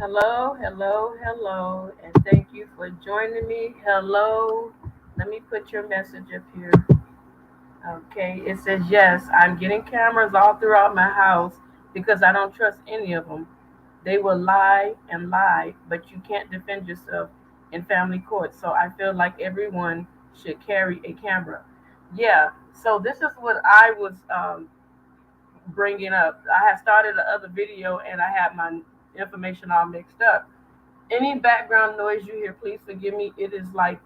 Hello, hello, hello, and thank you for joining me. Hello, let me put your message up here. Okay, it says, yes, I'm getting cameras all throughout my house because I don't trust any of them. They will lie and lie, but you can't defend yourself in family court. So I feel like everyone should carry a camera. Yeah, so this is what I was bringing up. I had started the other video and I had my information all mixed up. Any background noise you hear, please forgive me. It is like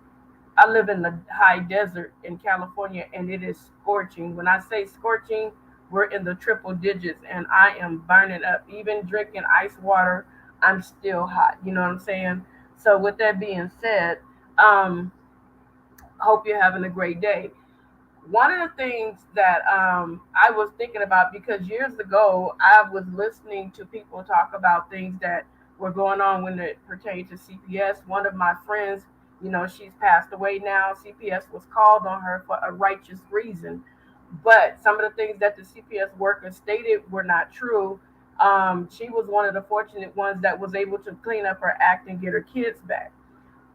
I live in the high desert in California and it is scorching. When I say scorching, we're in the triple digits and I am burning up. Even drinking ice water, I'm still hot. You know what I'm saying? So, with that being said, um, hope you're having a great day. One of the things that I was thinking about, because years ago I was listening to people talk about things that were going on when it pertained to CPS. One of my friends, she's passed away now. CPS was called on her for a righteous reason, but some of the things that the CPS workers stated were not true. She was one of the fortunate ones that was able to clean up her act and get her kids back.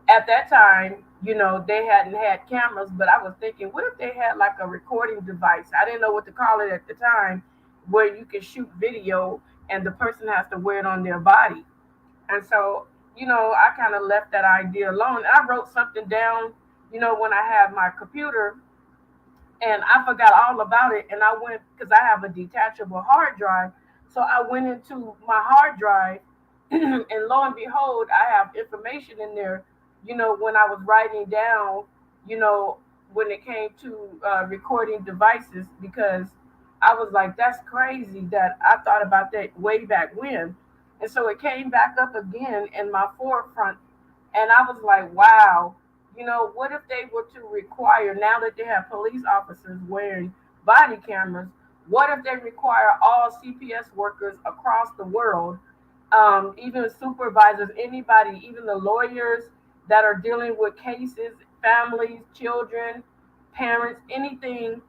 At that time, they hadn't had cameras, but I was thinking, what if they had like a recording device? I didn't know what to call it at the time, where you can shoot video and the person has to wear it on their body. And so, I kind of left that idea alone. I wrote something down, when I had my computer, and I forgot all about it. And I went, because I have a detachable hard drive. So I went into my hard drive, and lo and behold, I have information in there. When I was writing down, you know, when it came to recording devices, because I was like, that's crazy that I thought about that way back when. And so it came back up again in my forefront, and I was like, wow, what if they were to require, now that they have police officers wearing body cameras, what if they require all CPS workers across the world, even supervisors, anybody, even the lawyers that are dealing with cases, families, children, parents, anything,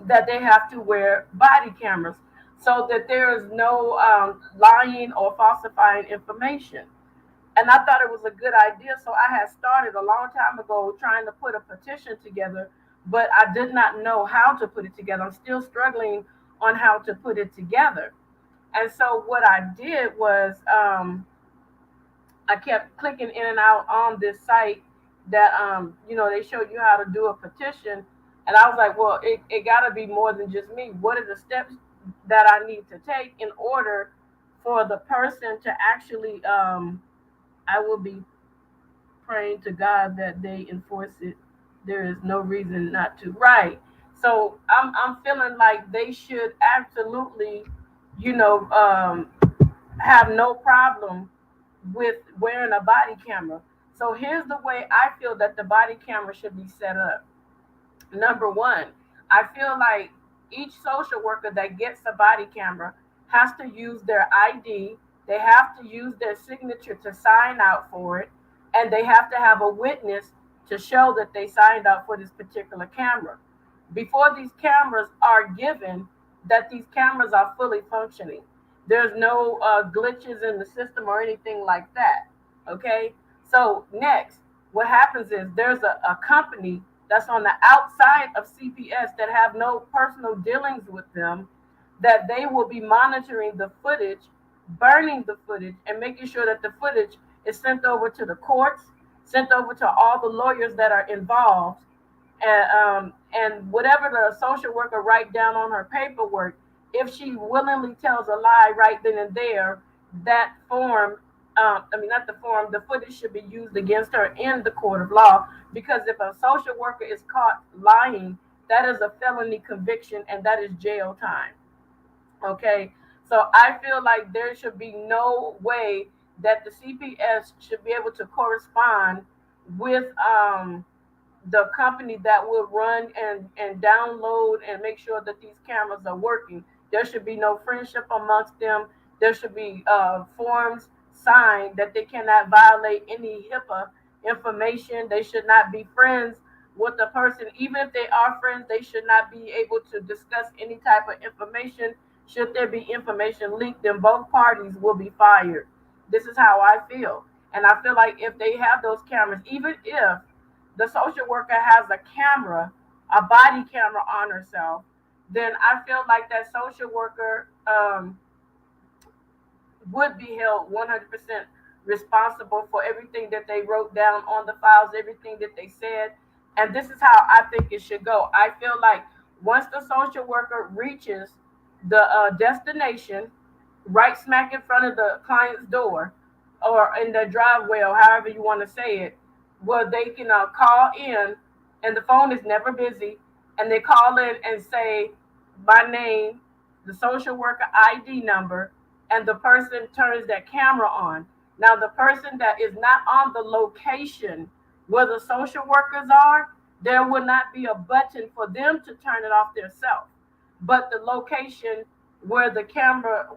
that they have to wear body cameras so that there is no lying or falsifying information. And I thought it was a good idea. So I had started a long time ago trying to put a petition together, but I did not know how to put it together. I'm still struggling on how to put it together. And so what I did was, I kept clicking in and out on this site that, they showed you how to do a petition. And I was like, well, it got to be more than just me. What are the steps that I need to take in order for the person to actually, I will be praying to God that they enforce it. There is no reason not to. Right. So I'm feeling like they should absolutely, you know, have no problem with wearing a body camera. So here's the way I feel that the body camera should be set up. Number one, I feel like each social worker that gets a body camera has to use their ID, they have to use their signature to sign out for it, and they have to have a witness to show that they signed out for this particular camera. Before these cameras are given, that these cameras are fully functioning. There's no glitches in the system or anything like that. Okay. So next, what happens is there's a company that's on the outside of CPS that have no personal dealings with them, that they will be monitoring the footage, burning the footage, and making sure that the footage is sent over to the courts, sent over to all the lawyers that are involved, and whatever the social worker write down on her paperwork, if she willingly tells a lie right then and there, that form, not the form, the footage should be used against her in the court of law. Because if a social worker is caught lying, that is a felony conviction and that is jail time. Okay, so I feel like there should be no way that the CPS should be able to correspond with the company that will run and download and make sure that these cameras are working. There should be no friendship amongst them. There should be forms signed that they cannot violate any HIPAA information. They should not be friends with the person. Even if they are friends, they should not be able to discuss any type of information. Should there be information leaked, then both parties will be fired. This is how I feel. And I feel like if they have those cameras, even if the social worker has a camera, a body camera on herself, then I feel like that social worker would be held 100% responsible for everything that they wrote down on the files, everything that they said. And this is how I think it should go. I feel like once the social worker reaches the destination, right smack in front of the client's door or in the driveway or however you want to say it, where they can call in and the phone is never busy, and they call in and say my name, the social worker ID number, and the person turns their camera on. Now the person that is not on the location where the social workers are, there will not be a button for them to turn it off themselves. But the location where the camera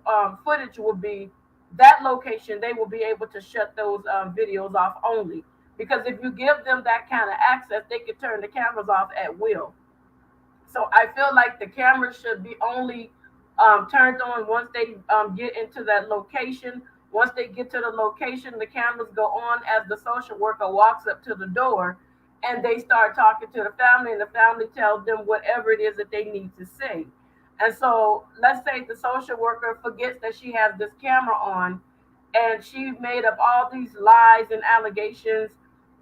footage will be, that location, they will be able to shut those videos off only. Because if you give them that kind of access, they can turn the cameras off at will. So I feel like the cameras should be only turned on once they get into that location. Once they get to the location, the cameras go on as the social worker walks up to the door and they start talking to the family, and the family tells them whatever it is that they need to say. And so let's say the social worker forgets that she has this camera on and she made up all these lies and allegations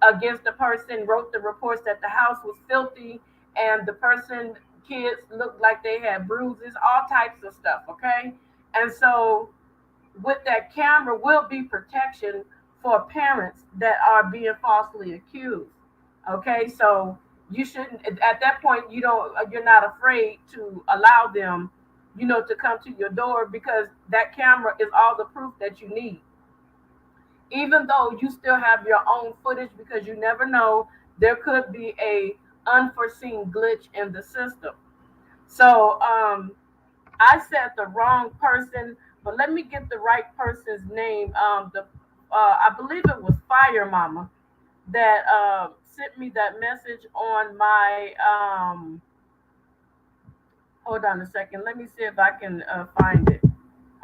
against the person, wrote the reports that the house was filthy and the person kids looked like they had bruises, all types of stuff. Okay. And so with that camera will be protection for parents that are being falsely accused. Okay. So you shouldn't, at that point, you're not afraid to allow them, to come to your door, because that camera is all the proof that you need. Even though you still have your own footage, because you never know, there could be a unforeseen glitch in the system. So I said the wrong person, but let me get the right person's name. I believe it was Fire Mama that sent me that message on my hold on a second, let me see if I can find it.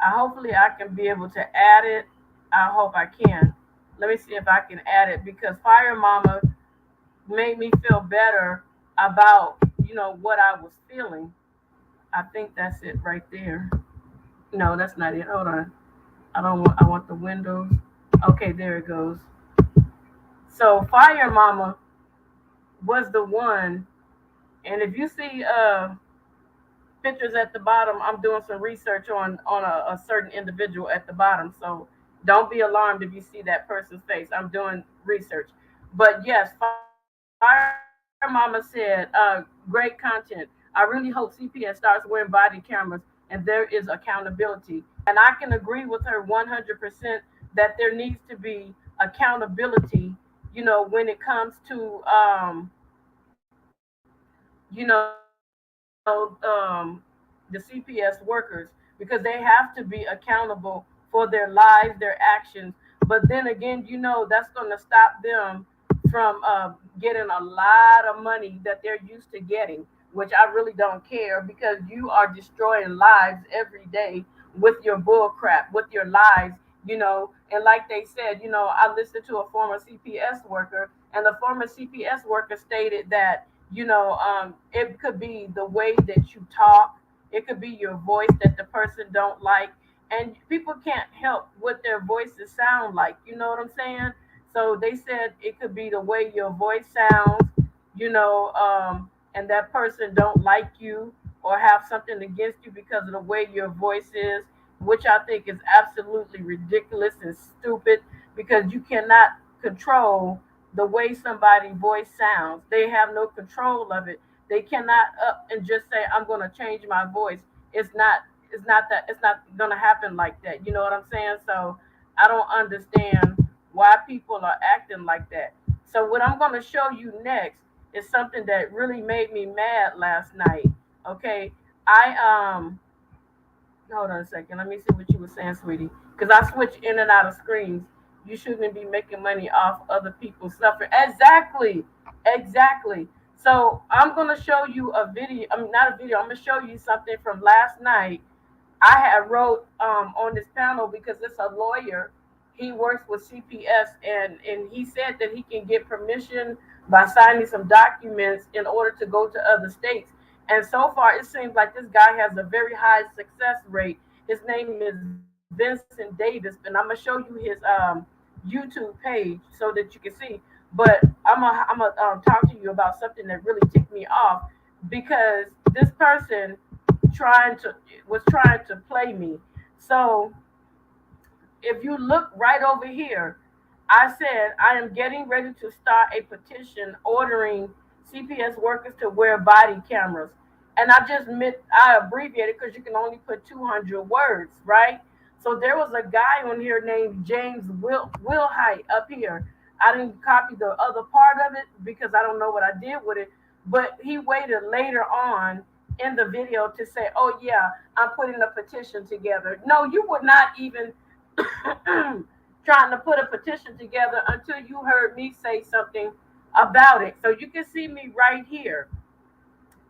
Hopefully I can be able to add it. I hope I can. Let me see if I can add it, because Fire Mama made me feel better about what I was feeling. I think that's it right there. No, that's not it. Hold on. I want the windows. Okay, there it goes. So Fire Mama was the one And if you see pictures at the bottom, I'm doing some research on a certain individual at the bottom. So don't be alarmed if you see that person's face. I'm doing research. But yes, Fire Mama said, great content. I really hope CPS starts wearing body cameras and there is accountability. And I can agree with her 100% that there needs to be accountability, when it comes to the CPS workers, because they have to be accountable for their lives, their actions. But then again, that's going to stop them from getting a lot of money that they're used to getting, which I really don't care because you are destroying lives every day with your bull crap, with your lies. And like they said, I listened to a former CPS worker, and the former CPS worker stated that it could be the way that you talk, it could be your voice that the person don't like, and people can't help what their voices sound like, you know what I'm saying? So they said it could be the way your voice sounds, and that person don't like you or have something against you because of the way your voice is, which I think is absolutely ridiculous and stupid, because you cannot control the way somebody's voice sounds. They have no control of it. They cannot up and just say, I'm gonna change my voice. It's not gonna happen like that. You know what I'm saying? So I don't understand why people are acting like that. So what I'm gonna show you next is something that really made me mad last night. Okay. I hold on a second. Let me see what you were saying, sweetie. Because I switch in and out of screens. You shouldn't be making money off other people's suffering. Exactly. Exactly. So I'm gonna show you a video. I mean, not a video. I'm gonna show you something from last night. I had wrote on this panel because it's a lawyer. He works with CPS, and he said that he can get permission by signing some documents in order to go to other states. And so far, it seems like this guy has a very high success rate. His name is Vincent Davis, and I'm gonna show you his YouTube page so that you can see. But I'm gonna talk to you about something that really ticked me off, because this person trying to was trying to play me. So if you look right over here, I said I am getting ready to start a petition ordering CPS workers to wear body cameras. And I just meant I abbreviated because you can only put 200 words, right? So there was a guy on here named James Wilhite up here. I didn't copy the other part of it because I don't know what I did with it. But he waited later on in the video to say, "Oh yeah, I'm putting a petition together." No, you would not even trying to put a petition together until you heard me say something about it. So you can see me right here,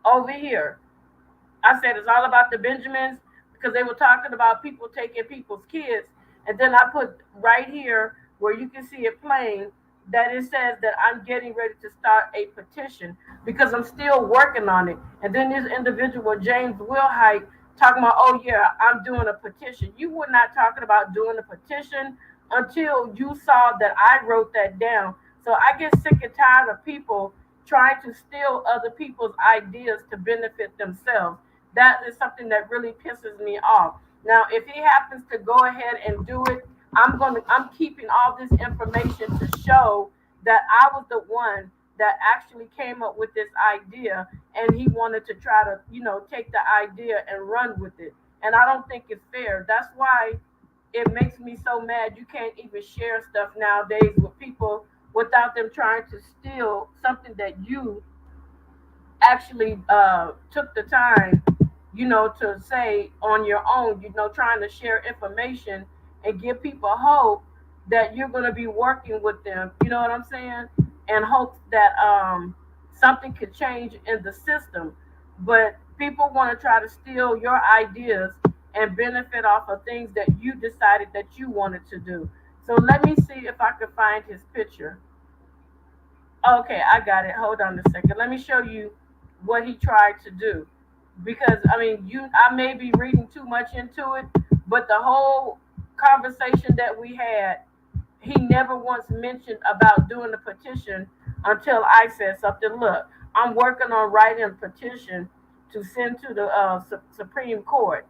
over here. I said it's all about the Benjamins because they were talking about people taking people's kids. And then I put right here where you can see it playing that it says that I'm getting ready to start a petition because I'm still working on it. And then this individual, James Wilhite, talking about, oh yeah, I'm doing a petition. You were not talking about doing a petition until you saw that I wrote that down. So I get sick and tired of people trying to steal other people's ideas to benefit themselves. That is something that really pisses me off. Now, if he happens to go ahead and do it, I'm keeping all this information to show that I was the one that actually came up with this idea, and he wanted to try to, take the idea and run with it. And I don't think it's fair. That's why it makes me so mad. You can't even share stuff nowadays with people without them trying to steal something that you actually took the time, to say on your own, trying to share information and give people hope that you're going to be working with them, you know what I'm saying? And hope that something could change in the system. But people want to try to steal your ideas and benefit off of things that you decided that you wanted to do. So let me see if I can find his picture. Okay, I got it. Hold on a second. Let me show you what he tried to do. Because I mean, I may be reading too much into it, but the whole conversation that we had, he never once mentioned about doing a petition until I said something. Look, I'm working on writing a petition to send to the Supreme Court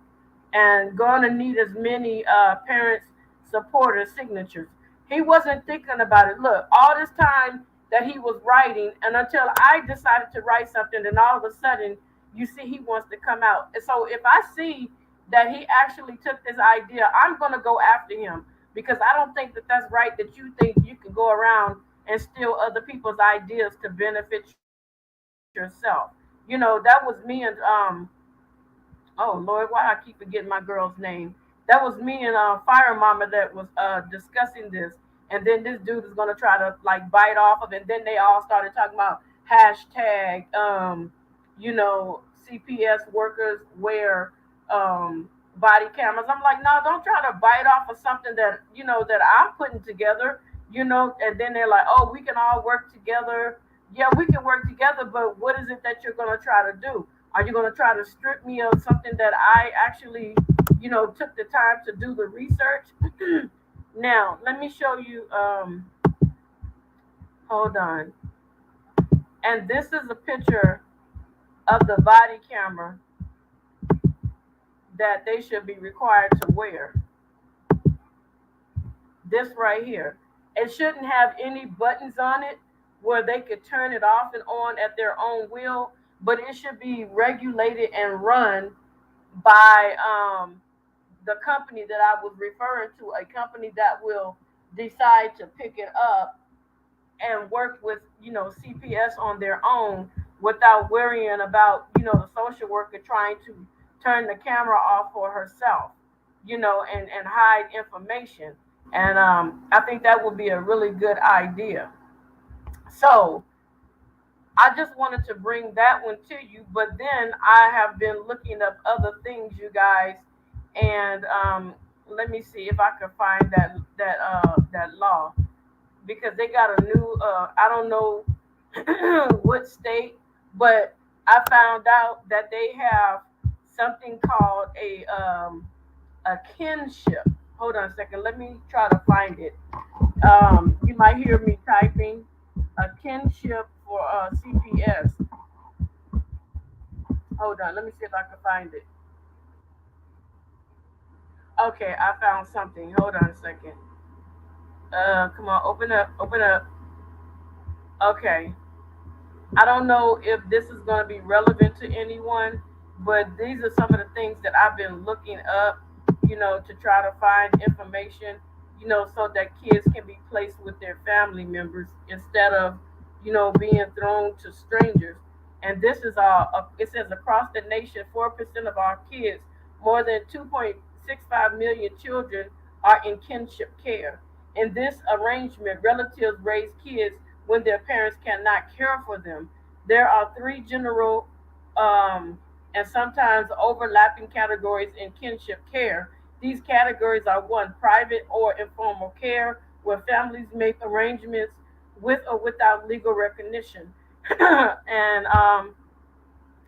and going to need as many parents supporters signatures. He wasn't thinking about it. Look, all this time that he was writing, and until I decided to write something, then all of a sudden you see he wants to come out. And so if I see that he actually took this idea, I'm going to go after him because I don't think that that's right that you think you can go around and steal other people's ideas to benefit yourself. You know, that was me and oh Lord, why I keep forgetting my girl's name? That was me and Fire Mama that was discussing this, and then this dude is gonna try to like bite off of it. And then they all started talking about hashtag, you know, CPS workers wear body cameras. I'm like, no, don't try to bite off of something that you know that I'm putting together. You know, and then they're like, oh, we can all work together. Yeah, we can work together, but what is it that you're gonna try to do? Are you going to try to strip me of something that I actually, you know, took the time to do the research? Now, let me show you. Hold on. And this is a picture of the body camera that they should be required to wear. This right here. It shouldn't have any buttons on it where they could turn it off and on at their own will, but it should be regulated and run by the company that I was referring to, a company that will decide to pick it up and work with, you know, CPS on their own without worrying about, you know, the social worker trying to turn the camera off for herself, you know, and hide information. And I think that would be a really good idea. So I just wanted to bring that one to you, but then I have been looking up other things, you guys, and let me see if I can find that law because they got a new I don't know what state, but I found out that they have something called a kinship. Hold on a second, let me try to find it. You might hear me typing a kinship for CPS. Hold on, let me see if I can find it. Okay, I found something. Hold on a second. Come on, open up, open up. Okay, I don't know if this is going to be relevant to anyone, but these are some of the things that I've been looking up, you know, to try to find information, you know, so that kids can be placed with their family members instead of, you know, being thrown to strangers. And this is it says across the nation, 4% of our kids, more than 2.65 million children, are in kinship care. In this arrangement, relatives raise kids when their parents cannot care for them. There are three general and sometimes overlapping categories in kinship care. These categories are one, private or informal care, where families make arrangements with or without legal recognition. And I'm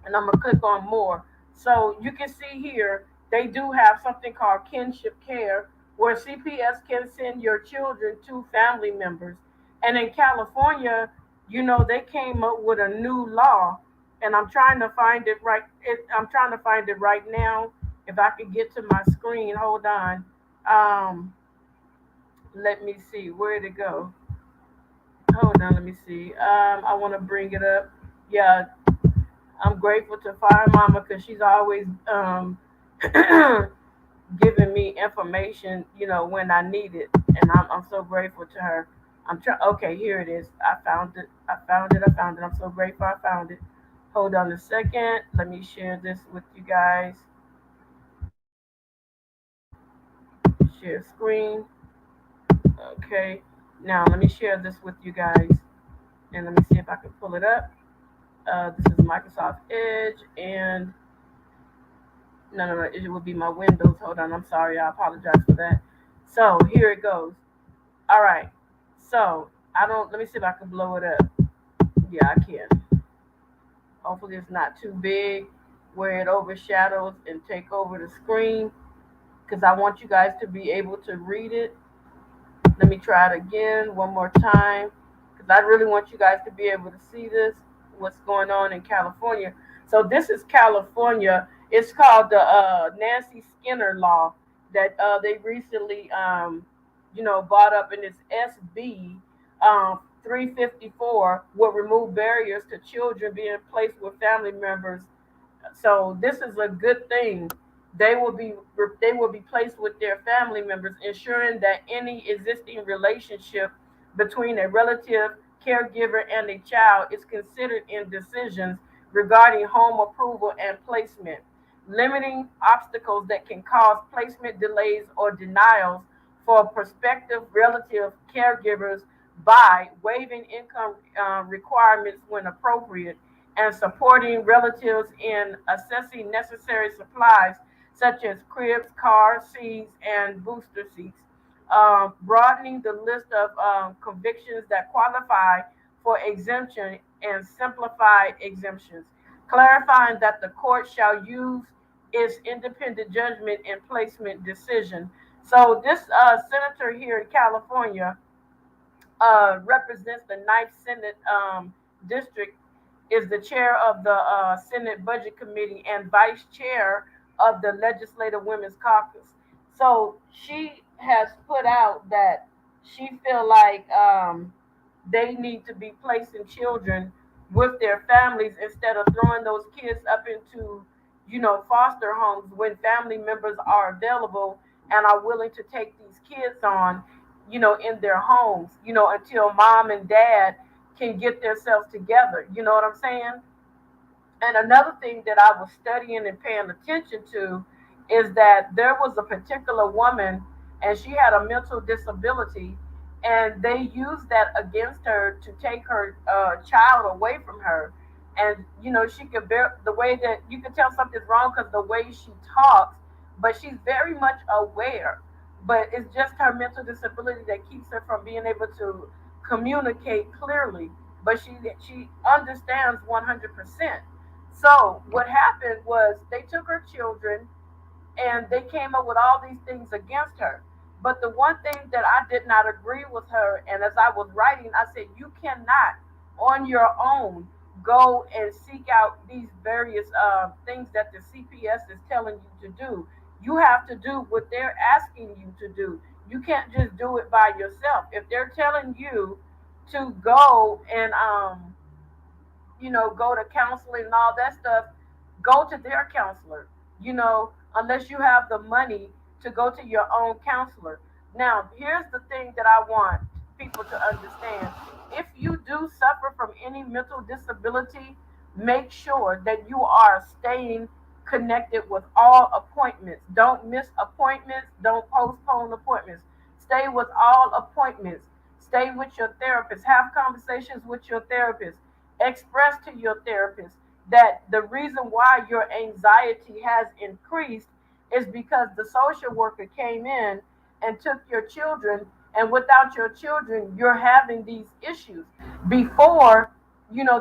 gonna click on more. So you can see here they do have something called kinship care, where CPS can send your children to family members. And in California, you know, they came up with a new law, and I'm trying to find it right. I'm trying to find it right now. If I could get to my screen, hold on. Um, Let me see where did it go. Hold on, let me see. I want to bring it up. Yeah, I'm grateful to Fire Mama because she's always giving me information, you know, when I need it, and I'm so grateful to her. I'm trying. Okay, here it is. I found it. I found it. I found it. I'm so grateful I found it. Hold on a second. Let me share this with you guys. Share screen. Okay. Now let me share this with you guys, and let me see if I can pull it up. This is Microsoft Edge, and no, it would be my Windows. Hold on, I'm sorry, I apologize for that. So here it goes. All right. So I don't. Let me see if I can blow it up. Yeah, I can. Hopefully, it's not too big where it overshadows and take over the screen because I want you guys to be able to read it. Let me try it again one more time because I really want you guys to be able to see this what's going on in California. So this is California. It's called the Nancy Skinner law that they recently, brought up, and it's SB 354, will remove barriers to children being placed with family members. So this is a good thing. They will be placed with their family members, ensuring that any existing relationship between a relative, caregiver, and a child is considered in decisions regarding home approval and placement, limiting obstacles that can cause placement delays or denials for prospective relative caregivers by waiving income requirements when appropriate and supporting relatives in assessing necessary supplies such as cribs, car seats, and booster seats, broadening the list of convictions that qualify for exemption and simplified exemptions, clarifying that the court shall use its independent judgment in placement decision. So this senator here in California represents the Ninth Senate district, is the chair of the Senate Budget Committee and vice chair of the Legislative Women's Caucus. So she has put out that she feel like they need to be placing children with their families instead of throwing those kids up into, foster homes when family members are available and are willing to take these kids on, in their homes, until mom and dad can get themselves together. You know what I'm saying? And another thing that I was studying and paying attention to is that there was a particular woman and she had a mental disability, and they used that against her to take her child away from her. And she could bear the way that you could tell something's wrong because the way she talks, but she's very much aware. But it's just her mental disability that keeps her from being able to communicate clearly. But she understands 100%. So what happened was they took her children and they came up with all these things against her. But the one thing that I did not agree with her, and as I was writing, I said, you cannot on your own go and seek out these various things that the CPS is telling you to do. You have to do what they're asking you to do. You can't just do it by yourself. If they're telling you to go and go to counseling and all that stuff, go to their counselor, unless you have the money to go to your own counselor. Now, here's the thing that I want people to understand. If you do suffer from any mental disability, make sure that you are staying connected with all appointments. Don't miss appointments, don't postpone appointments. Stay with all appointments. Stay with your therapist. Have conversations with your therapist. Express to your therapist that the reason why your anxiety has increased is because the social worker came in and took your children, and without your children you're having these issues. Before,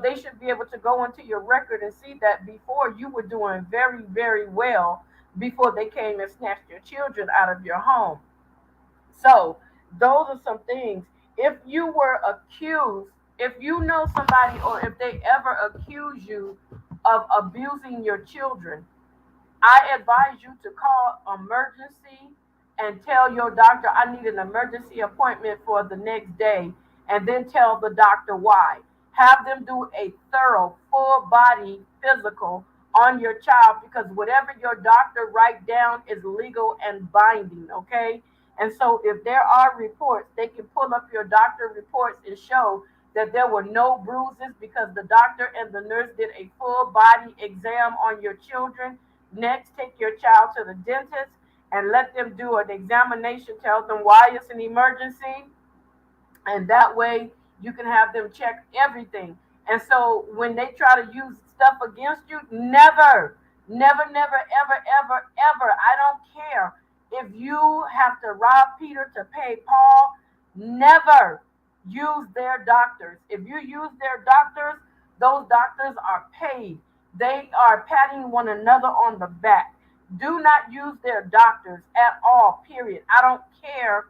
they should be able to go into your record and see that before you were doing very, very well before they came and snatched your children out of your home. So those are some things. If you were accused, if you know somebody, or if they ever accuse you of abusing your children, I advise you to call emergency and tell your doctor, I need an emergency appointment for the next day, and then tell the doctor why. Have them do a thorough, full body physical on your child, because whatever your doctor write down is legal and binding, okay? And so if there are reports, they can pull up your doctor reports and show that there were no bruises because the doctor and the nurse did a full body exam on your children. Next, take your child to the dentist and let them do an examination, tell them why it's an emergency, and that way you can have them check everything. And so when they try to use stuff against you, never, never, never, ever, ever, ever, I don't care if you have to rob Peter to pay Paul, never use their doctors. If you use their doctors, those doctors are paid. They are patting one another on the back. Do not use their doctors at all, period. I don't care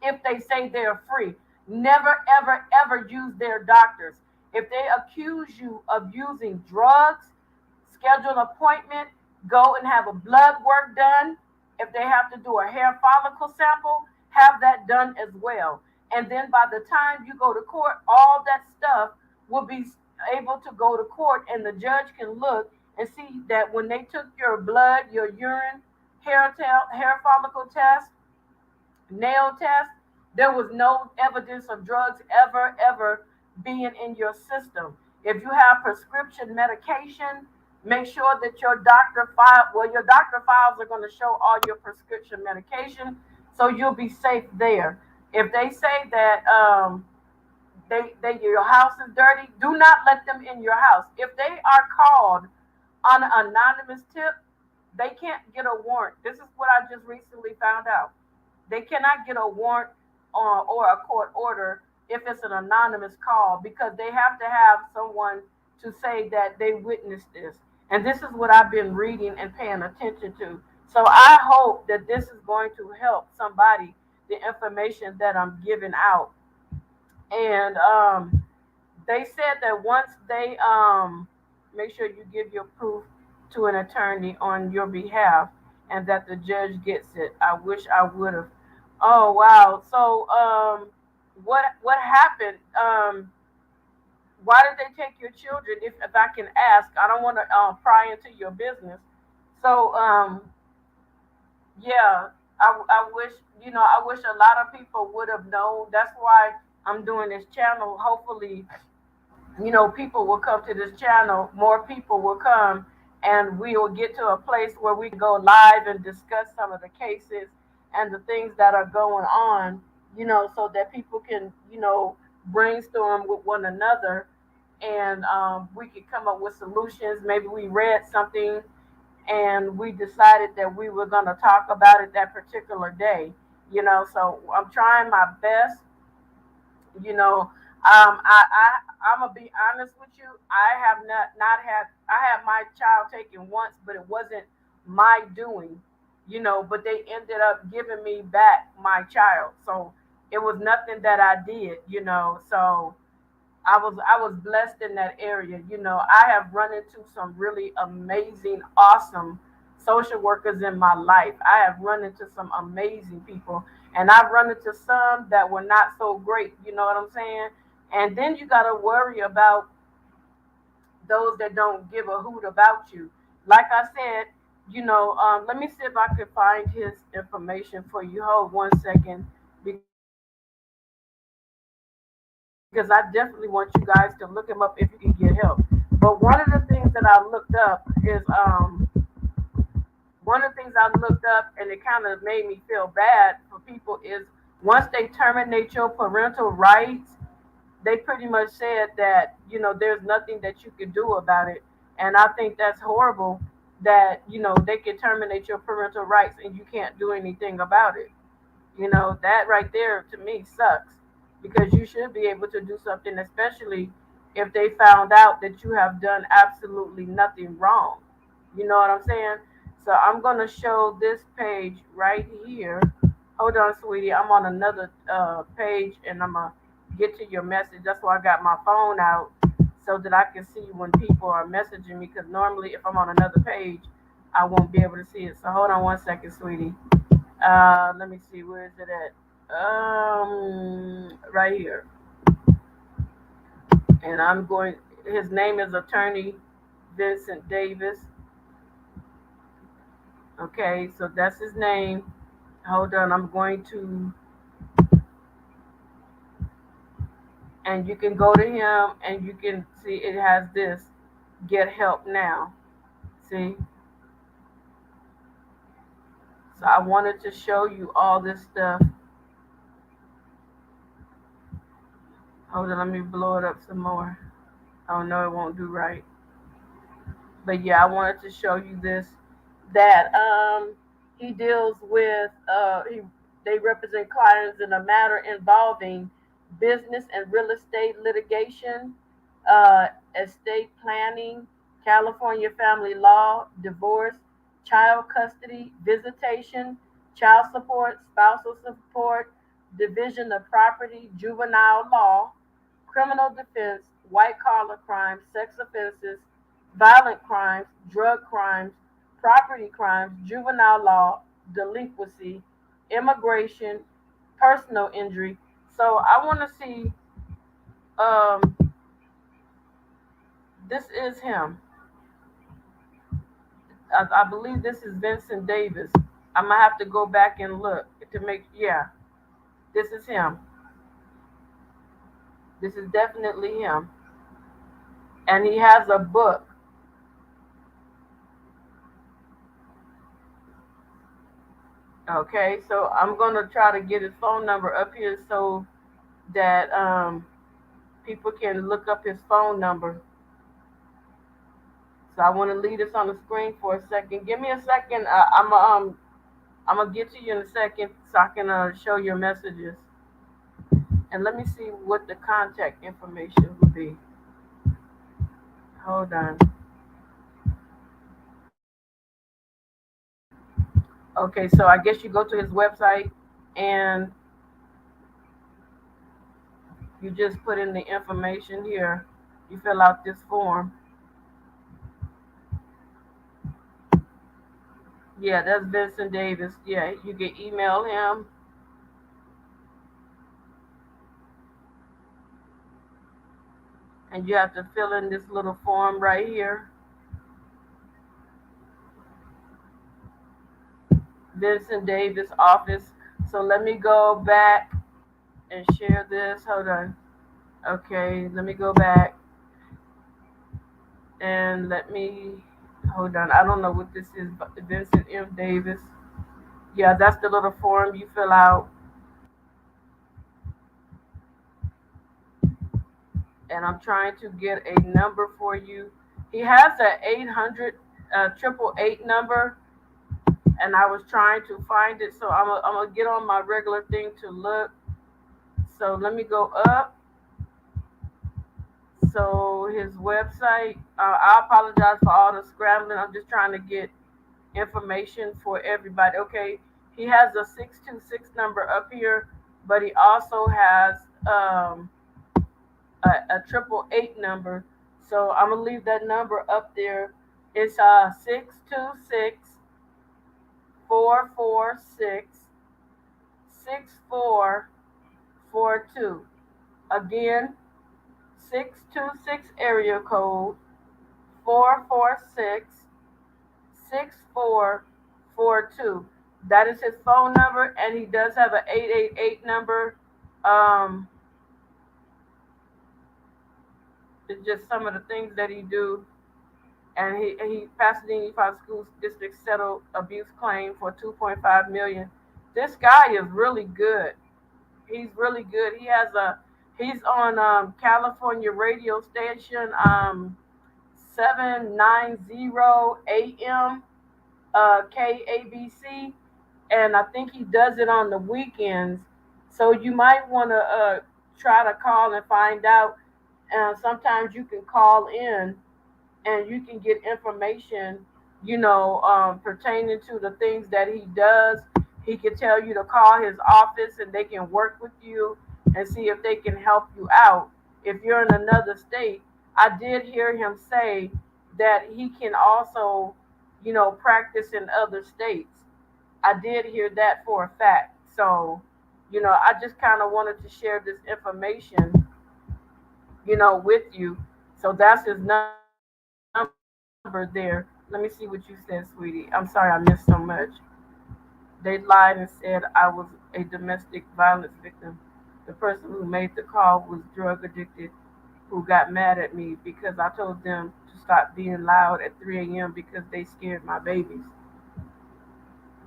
if they say they're free. Never, ever, ever use their doctors. If they accuse you of using drugs, schedule an appointment, go and have a blood work done. If they have to do a hair follicle sample, have that done as well. And then by the time you go to court, all that stuff will be able to go to court, and the judge can look and see that when they took your blood, your urine, hair follicle test, nail test, there was no evidence of drugs ever being in your system. If you have prescription medication, make sure that your doctor file, well, your doctor files are going to show all your prescription medication, so you'll be safe there. If they say that they your house is dirty, do not let them in your house. If they are called on an anonymous tip, they can't get a warrant. This is what I just recently found out. They cannot get a warrant or a court order if it's an anonymous call, because they have to have someone to say that they witnessed this. And this is what I've been reading and paying attention to. So I hope that this is going to help somebody, the information that I'm giving out. And they said that once they make sure you give your proof to an attorney on your behalf, and that the judge gets it. I wish I would have. Oh wow. So what happened? Why did they take your children? If I can ask, I don't want to pry into your business. So yeah, I wish, I wish a lot of people would have known. That's why I'm doing this channel. Hopefully, people will come to this channel, more people will come, and we will get to a place where we can go live and discuss some of the cases and the things that are going on, so that people can, brainstorm with one another, and we could come up with solutions. Maybe we read something and we decided that we were going to talk about it that particular day, so I'm trying my best, I'm gonna be honest with you. I have not had. I had my child taken once, but it wasn't my doing, But they ended up giving me back my child, so it was nothing that I did, So I was blessed in that area. I have run into some really amazing, awesome social workers in my life. I have run into some amazing people, and I've run into some that were not so great. You know what I'm saying? And then you got to worry about those that don't give a hoot about you. Like I said, let me see if I can find his information for you. Hold 1 second, because I definitely want you guys to look him up if you can get help. But one of the things that I looked up is one of the things I looked up, and it kind of made me feel bad for people, is once they terminate your parental rights, they pretty much said that, there's nothing that you can do about it. And I think that's horrible, that, they can terminate your parental rights and you can't do anything about it. That right there to me sucks, because you should be able to do something, especially if they found out that you have done absolutely nothing wrong. You know what I'm saying? So I'm going to show this page right here. Hold on, sweetie. I'm on another page, and I'm going to get to your message. That's why I got my phone out, so that I can see when people are messaging me, because normally if I'm on another page, I won't be able to see it. So hold on 1 second, sweetie. Let me see, where is it at? Right here. And I'm going. His name is Attorney Vincent Davis. Okay, so that's his name. Hold on, I'm going to, and you can go to him, and you can see it has this, get help now. See? So I wanted to show you all this stuff. Hold on, let me blow it up some more. Oh no, it won't do right. But yeah, I wanted to show you this, that he deals with they represent clients in a matter involving business and real estate litigation, estate planning, California family law, divorce, child custody, visitation, child support, spousal support, division of property, juvenile law, criminal defense, white collar crimes, sex offenses, violent crimes, drug crimes, property crimes, juvenile law, delinquency, immigration, personal injury. So I want to see. Um, this is him. I believe this is Vincent Davis. I'm gonna have to go back and look to make. Yeah, this is him. This is definitely him, and he has a book. Okay, so I'm gonna try to get his phone number up here so that people can look up his phone number. So I want to leave this on the screen for a second. Give me a second. I'm gonna get to you in a second so I can show your messages. And let me see what the contact information would be. Hold on. Okay, so I guess you go to his website and you just put in the information here. You fill out this form. Yeah, that's Vincent Davis. Yeah, you can email him and you have to fill in this little form right here. Vincent Davis office. So let me go back and share this. Hold on. Okay, let me go back and let me hold on. I don't know what this is, but Vincent M. Davis. Yeah, that's the little form you fill out. And I'm trying to get a number for you. He has an 800 triple eight number, and I was trying to find it. So I'm gonna get on my regular thing to look. So let me go up. So his website. I apologize for all the scrambling. I'm just trying to get information for everybody. Okay, he has a 626 number up here, but he also has um, a triple eight number. So I'm gonna leave that number up there. It's 626-446-6442. Again, 626 area code 446-6442. That is his phone number, and he does have an 888 number. Um, it's just some of the things that he do. And he Pasadena Unified School District settled abuse claim for 2.5 million. This guy is really good. He's really good. He's on California radio station 790 AM KABC, and I think he does it on the weekends. So you might want to try to call and find out. Sometimes you can call in and you can get information, pertaining to the things that he does. He can tell you to call his office and they can work with you and see if they can help you out. If you're in another state, I did hear him say that he can also, practice in other states. I did hear that for a fact. So, I just kind of wanted to share this information, with you. So that's his number there. Let me see what you said, sweetie. I'm sorry I missed so much. They lied and said I was a domestic violence victim. The person who made the call was drug addicted who got mad at me because I told them to stop being loud at 3 a.m. because they scared my babies.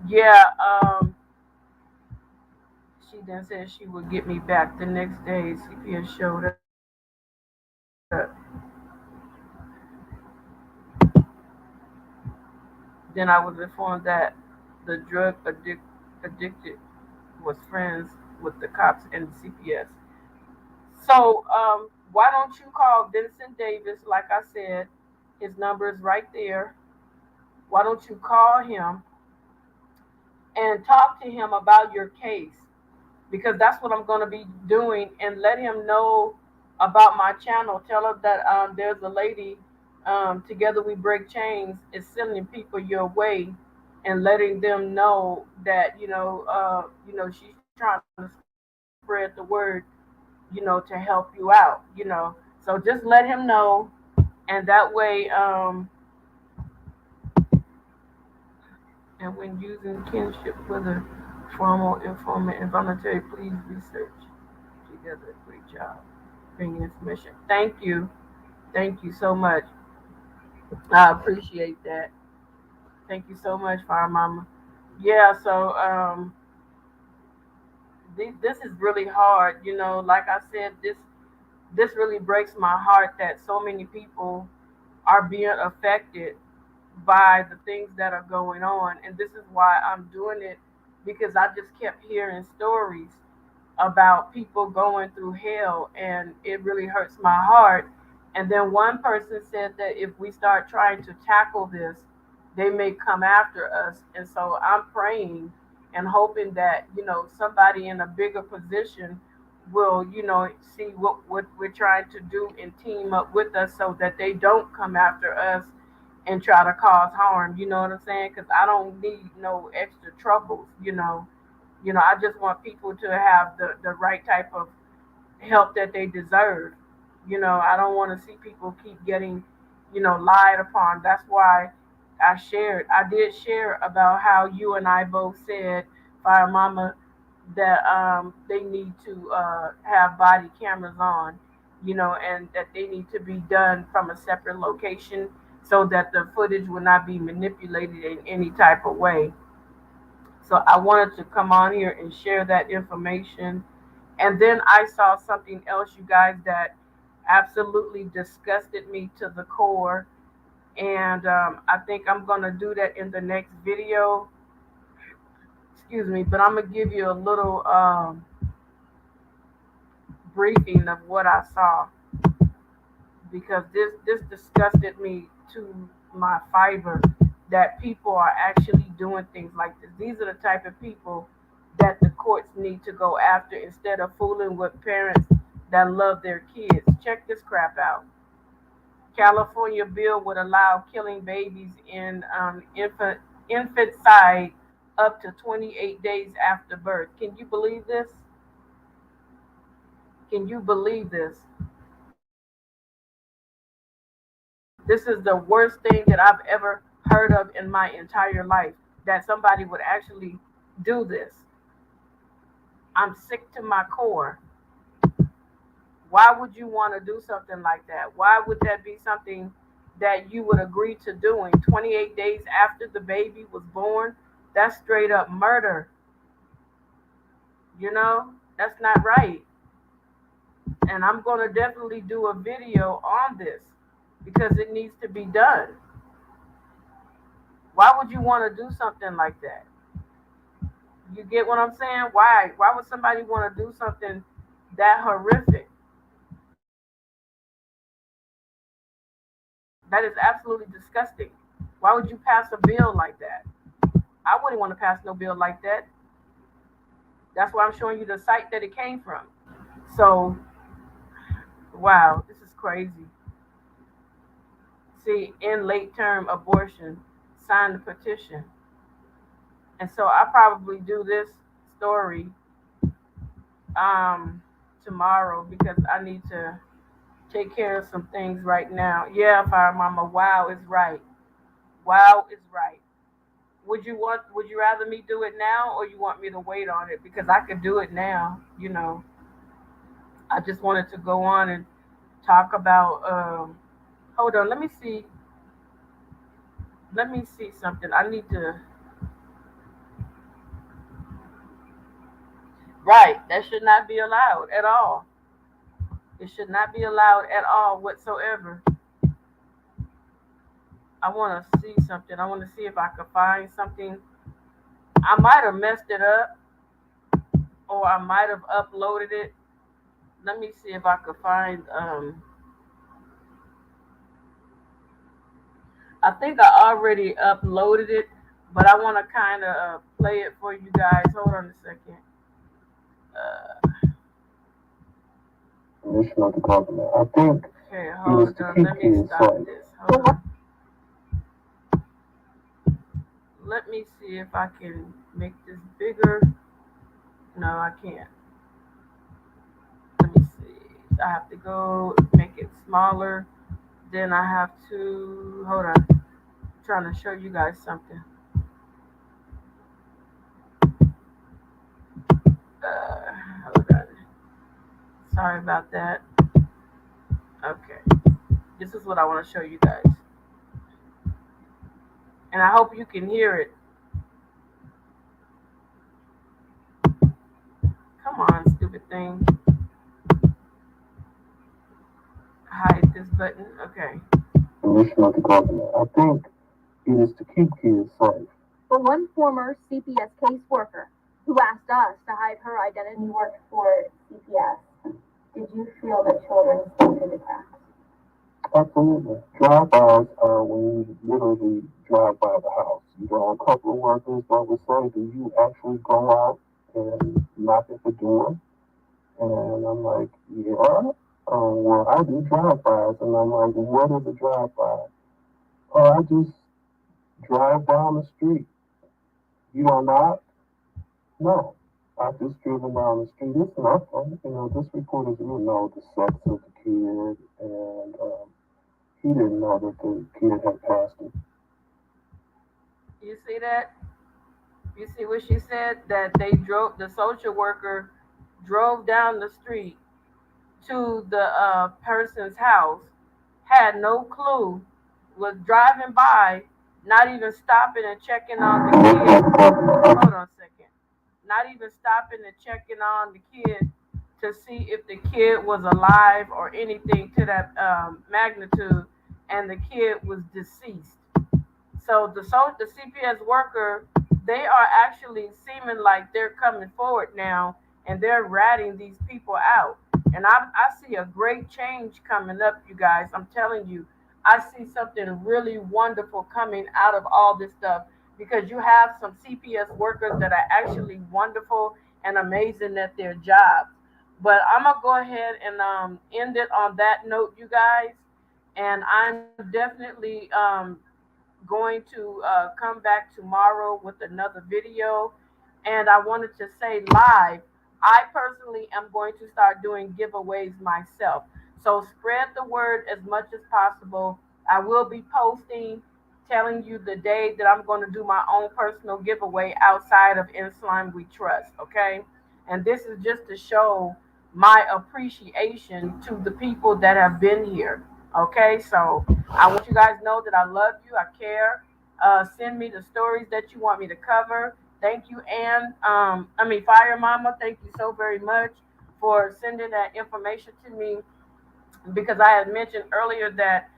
Yeah, she then said she would get me back the next day. CPS showed up. Then I was informed that the addicted was friends with the cops and the CPS. So why don't you call Vincent Davis? Like I said, his number is right there. Why don't you call him and talk to him about your case? Because that's what I'm going to be doing, and let him know about my channel. Tell her that there's a lady, Together We Break Chains, is sending people your way and letting them know that she's trying to spread the word, to help you out. So just let him know, and that way, and when using kinship, whether formal, informal, involuntary, please research together. Great job bringing information. Thank you so much. I appreciate that. Thank you so much, Fire Mama. Yeah, so this is really hard. Like I said, this really breaks my heart that so many people are being affected by the things that are going on, and this is why I'm doing it, because I just kept hearing stories about people going through hell, and it really hurts my heart. And then one person said that if we start trying to tackle this, they may come after us. And so I'm praying and hoping that somebody in a bigger position will see what we're trying to do and team up with us so that they don't come after us and try to cause harm. You know what I'm saying? Because I don't need no extra troubles. I just want people to have the right type of help that they deserve. I don't want to see people keep getting, lied upon. That's why I did share about how you and I both said, Fire Mama, that they need to have body cameras on, and that they need to be done from a separate location so that the footage will not be manipulated in any type of way. So I wanted to come on here and share that information. And then I saw something else, you guys, that absolutely disgusted me to the core. And I think I'm going to do that in the next video. Excuse me, but I'm going to give you a little briefing of what I saw, because this disgusted me to my fiber, that people are actually doing things like this. These are the type of people that the courts need to go after instead of fooling with parents that love their kids. Check this crap out. California bill would allow killing babies in infanticide up to 28 days after birth. Can you believe this? Can you believe this? This is the worst thing that I've ever heard of in my entire life, that somebody would actually do this. I'm sick to my core. Why would you want to do something like that? Why would that be something that you would agree to doing 28 days after the baby was born? That's straight up murder. That's not right. And I'm going to definitely do a video on this because it needs to be done. Why would you want to do something like that? You get what I'm saying? Why? Why would somebody want to do something that horrific? That is absolutely disgusting. Why would you pass a bill like that? I wouldn't want to pass no bill like that. That's why I'm showing you the site that it came from. So, wow, this is crazy. See, in late term abortion, sign the petition. And so I probably do this story tomorrow because I need to take care of some things right now. Yeah, Fire Mama, wow is right. Wow is right. Would you rather me do it now, or you want me to wait on it? Because I could do it now. I just wanted to go on and talk about hold on, let me see something. I need to. Right, that should not be allowed at all. It should not be allowed at all whatsoever. I want to see something. I want to see if I could find something. I might have messed it up, or I might have uploaded it. Let me see if I could find. I think I already uploaded it, but I want to kind of play it for you guys. Hold on a second. Uh, mission of the government. I think Okay, it is hold to on. keep Let me kids stop safe. this. Hold on. Let me see if I can make this bigger. No, I can't. Let me see. I have to go make it smaller. Then I have to hold on. I'm trying to show you guys something. Hold on. Sorry about that. Okay. This is what I want to show you guys. And I hope you can hear it. Come on, stupid thing. Hide this button. Okay. The mission of the government. I think it is to keep kids safe. For one former CPS caseworker who asked us to hide her identity. You worked for CPS. Did you feel that children slipped through the cracks? Absolutely. Drive-bys are when you literally drive by the house. You know, a couple of workers that would say, do you actually go out and knock at the door? And I'm like, yeah. Oh, well, I do drive-bys. And I'm like, what is a drive-by? Oh, I just drive down the street. You don't knock? No. I've just driven down the street. It's nothing. You know, this reporter didn't know the sex of the kid, and he didn't know that the kid had passed it. You see that? You see what she said? That they drove, the social worker drove down the street to the person's house, had no clue, was driving by, not even stopping and checking on the kid. Hold on a second. Not even stopping and checking on the kid to see if the kid was alive or anything to that magnitude, and the kid was deceased. So the CPS worker, they are actually seeming like they're coming forward now, and they're ratting these people out. And I see a great change coming up, you guys. I'm telling you, I see something really wonderful coming out of all this stuff, because you have some CPS workers that are actually wonderful and amazing at their jobs. But I'm gonna go ahead and end it on that note, you guys. And I'm definitely going to come back tomorrow with another video. And I wanted to say live, I personally am going to start doing giveaways myself. So spread the word as much as possible. I will be posting, telling you the day that I'm going to do my own personal giveaway outside of In Slime We Trust. Okay. And this is just to show my appreciation to the people that have been here. Okay, so I want you guys to know that I love you, I care. Send me the stories that you want me to cover. Thank you, Ann. Fire Mama. Thank you so very much for sending that information to me, because I had mentioned earlier that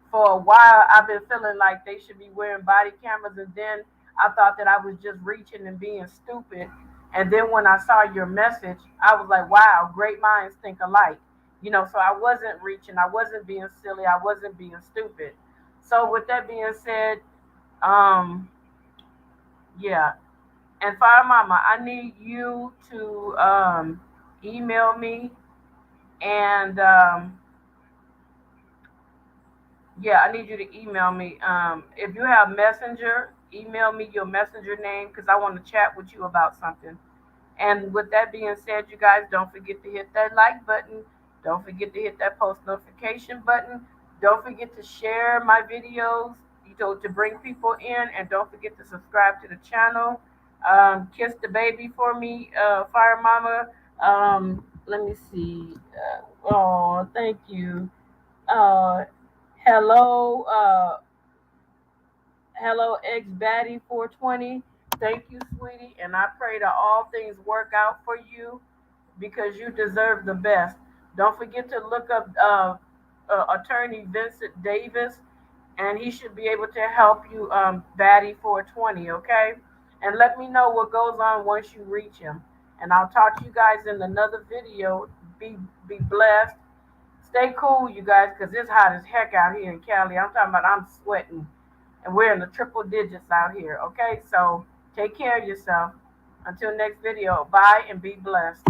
for a while I've been feeling like they should be wearing body cameras, and then I thought that I was just reaching and being stupid. And then when I saw your message, I was like, wow, great minds think alike. So I wasn't reaching, I wasn't being silly, I wasn't being stupid. So with that being said, um, yeah. And Fire Mama, I need you to email me, and yeah, I need you to email me. If you have Messenger, email me your Messenger name, because I want to chat with you about something. And with that being said, you guys, don't forget to hit that like button. Don't forget to hit that post notification button. Don't forget to share my videos, to bring people in. And don't forget to subscribe to the channel. Kiss the baby for me, Fire Mama. Let me see. Oh, thank you. Uh, hello, hello, ex baddie 420. Thank you, sweetie. And I pray that all things work out for you, because you deserve the best. Don't forget to look up attorney Vincent Davis, and he should be able to help you, baddie 420. Okay, and let me know what goes on once you reach him. And I'll talk to you guys in another video. Be blessed. Stay cool, you guys, because it's hot as heck out here in Cali. I'm talking about, I'm sweating, and we're in the triple digits out here. Okay, so take care of yourself. Until next video, bye and be blessed.